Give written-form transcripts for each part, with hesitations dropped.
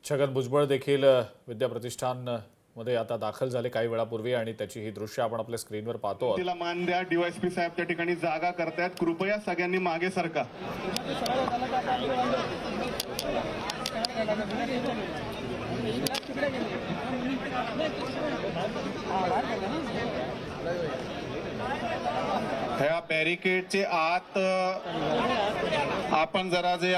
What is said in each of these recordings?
छगन भुजबळ देखील विद्याप्रतिष्ठान मध्ये आता दाखल झाले काही वेळापूर्वी आणि त्याची ही दृश्य आपण आपल्या स्क्रीनवर पाहतो। तिला मान द्या। डीवायएसपी साहेब त्या ठिकाणी जागा करतायत, कृपया सगळ्यांनी मागे सरका। ह्या बॅरिकेडचे आत आपण जरा जे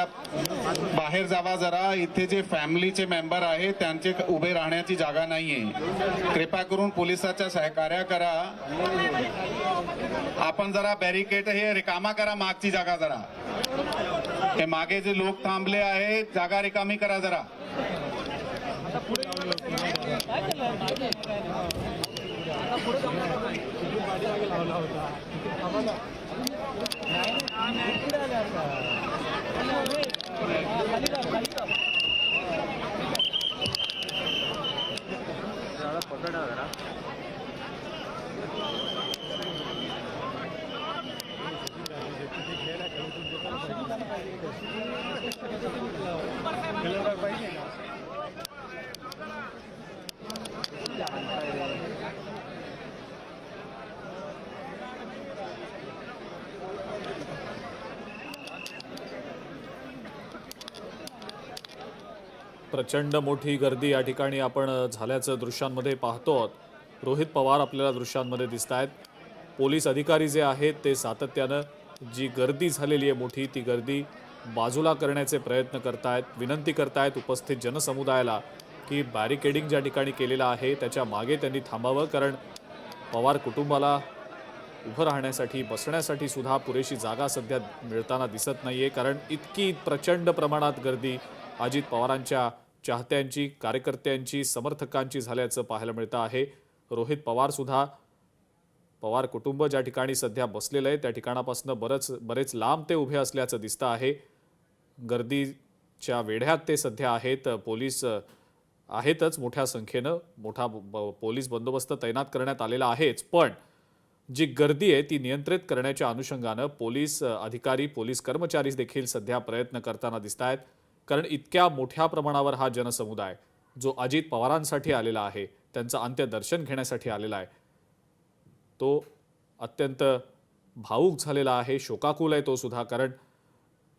बाहेर जावा, जरा इथे जे फॅमिलीचे मेंबर आहेत त्यांचे उभे राहण्याची जागा नाहीये। कृपा करून पोलिसाच्या सहकार्य करा। आपण जरा बॅरिकेड हे रिकामा करा, मागची जागा जरा, हे मागे जे लोक थांबले आहेत जागा रिकामी करा जरा। प्रचंड मोठी गर्दी या ठिकाणी आपण झाल्याचं दृश्यांमध्ये पाहतो। रोहित पवार आपल्याला दृश्यांमध्ये दिसतायत। पोलीस अधिकारी जे आहेत ते सातत्यानं जी गर्दी झालेली आहे मोठी, ती गर्दी बाजूला करण्याचे प्रयत्न करतायत, विनंती करतायत उपस्थित जनसमुदायाला की बॅरिकेडिंग ज्या ठिकाणी केलेलं आहे त्याच्या मागे त्यांनी थांबावं, कारण पवार कुटुंबाला उभं राहण्यासाठी बसण्यासाठी सुद्धा पुरेशी जागा सध्या मिळताना दिसत नाहीये, कारण इतकी प्रचंड प्रमाणात गर्दी अजित पवारांच्या चाहत्यांची, कार्यकर्त्यांची, समर्थकांची झाल्याचं पाहायला मिळतं आहे। रोहित पवार सुद्धा, पवार कुटुंब ज्या ठिकाणी सध्या बसलेलं आहे त्या ठिकाणापासून बरेच लांब ते उभे असल्याचं दिसतं आहे। गर्दीच्या वेढ्यात ते सध्या आहेत। पोलीस आहेतच मोठ्या संख्येनं, मोठा पोलीस बंदोबस्त तैनात करण्यात आलेला आहेच, पण जी गर्दी आहे ती नियंत्रित करण्याच्या अनुषंगानं पोलीस अधिकारी, पोलीस कर्मचारी देखील सध्या प्रयत्न करताना दिसतायत, कारण इतक्या मोठ्या प्रमाणावर हा जनसमुदाय जो अजित पवारांसाठी आलेला आहे, त्यांचं अंत्यदर्शन घेण्यासाठी आलेला आहे, तो अत्यंत भावूक झालेला आहे, शोकाकुल आहे तो सुद्धा, कारण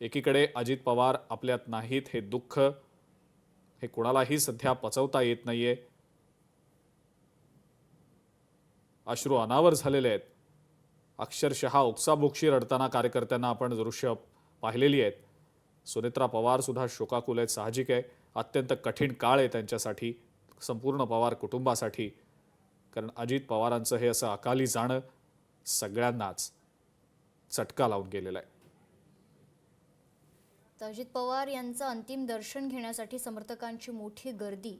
एकीकडे अजित पवार आपल्यात नाहीत हे दुःख हे कोणालाही सध्या पचवता येत नाहीये। अश्रू अनावर झालेले आहेत, अक्षरशः ओक्साबोक्शी रडताना कार्यकर्त्यांना आपण दृश्य पाहिलेली आहेत। सुनेत्रा पवार सुद्धा शोकाकुल आहेत, साहजिक आहे, अत्यंत कठीण काळ आहे त्यांच्यासाठी, संपूर्ण पवार कुटुंबासाठी, कारण अजित पवारांचं हे असं अकाली जाणं सगळ्यांनाच चटका लावून गेलेला आहे। अजित पवार यांचं अंतिम दर्शन घेण्यासाठी समर्थकांची मोठी गर्दी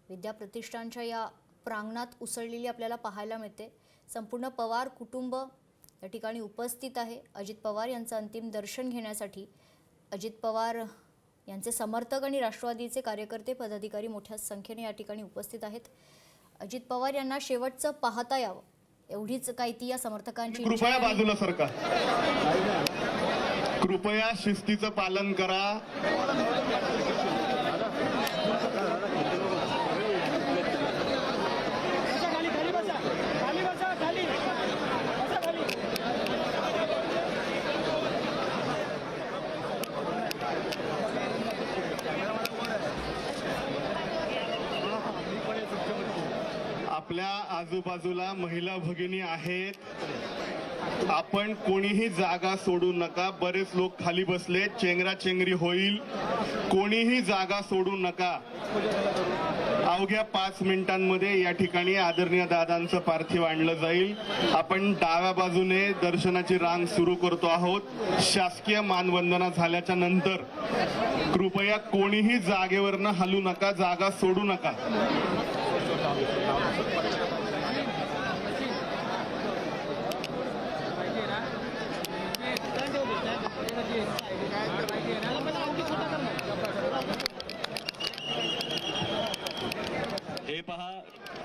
विद्याप्रतिष्ठानच्या या प्रांगणात उसळलेली आपल्याला पाहायला मिळते। संपूर्ण पवार कुटुंब या ठिकाणी उपस्थित आहे अजित पवार यांचं अंतिम दर्शन घेण्यासाठी। अजित पवार यांचे समर्थक आणि राष्ट्रवादीचे कार्यकर्ते, पदाधिकारी मोठ्या संख्येने या ठिकाणी उपस्थित आहेत। अजित पवार यांना शेवटचं पाहता यावं एवढीच काय ती या समर्थकांची। कृपया बाजूला सरका, कृपया शिस्तीचं पालन करा। आपल्या आजूबाजूला महिला भगिनी आहेत, आपण कोणीही जागा सोडू नका। बरेच लोक खाली बसले, चेंगराचेंगरी होईल, कोणीही जागा सोडू नका। अवघ्या 5 मिनिटांमध्ये या ठिकाणी आदरणीय दादांचं पार्थिव आणलं जाईल। आपण डाव्या बाजूने दर्शनाची रांग सुरू करतो आहोत। शासकीय मानवंदना झाल्याच्या नंतर कृपया कोणीही जागेवरनं हलू नका, जागा सोडू नका। हे पहा,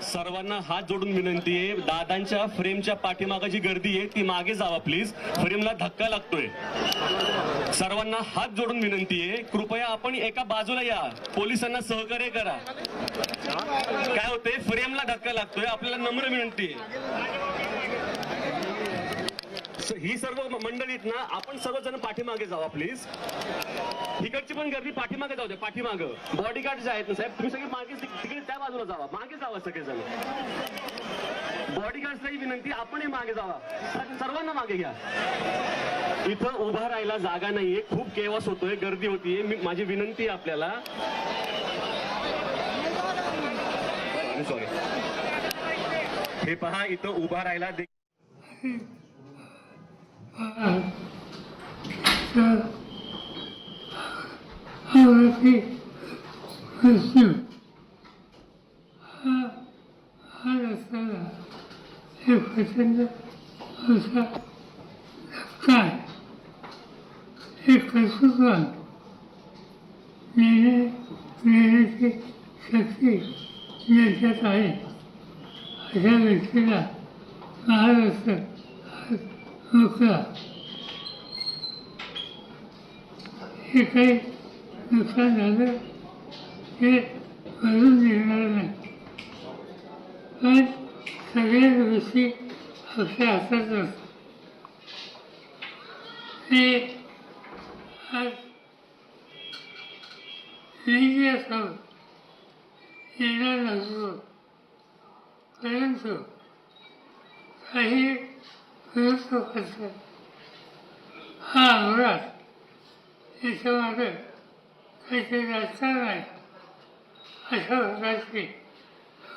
सर्वांना हात जोडून विनंती आहे, दादांच्या फ्रेमच्या पाठीमागे जी गर्दी आहे ती मागे जावा प्लीज, फ्रेमला धक्का लागतोय। सर्वांना हात जोडून विनंती आहे, कृपया आपण एका बाजूला या, पोलिसांना सहकार्य करा. काय होते, फ्रेमला धक्का लागतोय, आपल्याला नम्र विनंती आहे. ही सर्व मंडळीत ना, आपण सर्वजण पाठीमागे जावा प्लीज. इकडची पण गर्दी पाठीमागे जाऊ द्या, पाठीमागं बॉडीगार्ड जे आहेत ना साहेब, तुम्ही सगळे मागे तिकडे त्या बाजूला जावा, मागे जावा सगळेजण. बॉडीगार्डलाही विनंती, आपणही मागे जावा, सर्वांना मागे घ्या. इथं उभा राहायला जागा नाहीये, खूप केवास होतोय, गर्दी होतीये. माझी विनंती आहे आपल्याला. सॉरी, हे पहा, इथं उभा राहायला हे प्रचंड असा काय हे कर्तृत्व नेण्याची शक्ती ज्याच्यात आहे अशा व्यक्तीला महाराष्ट्र मुक्ता हे काही नुकसान झालं हे भरून निघणार नाही. पण सगळ्याच गोष्टी आपल्या हातात असतात. ते आज मीडियासमोर येणार नसतो, परंतु काही विरोध करतात. हा अपघात याच्यामागे काहीतरी राजकारण आहे अशा प्रकारची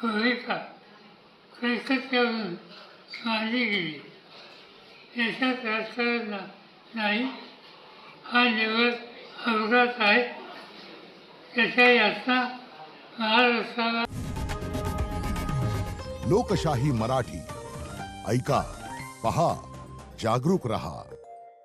भूमिका कलकत्त्यावरून मांडली गेली. याच्यात राजकारण नाही, हा निवड अपघात आहे. त्याच्या यातना महाराष्ट्राला. लोकशाही मराठी ऐका, पहा, जागरूक रहा.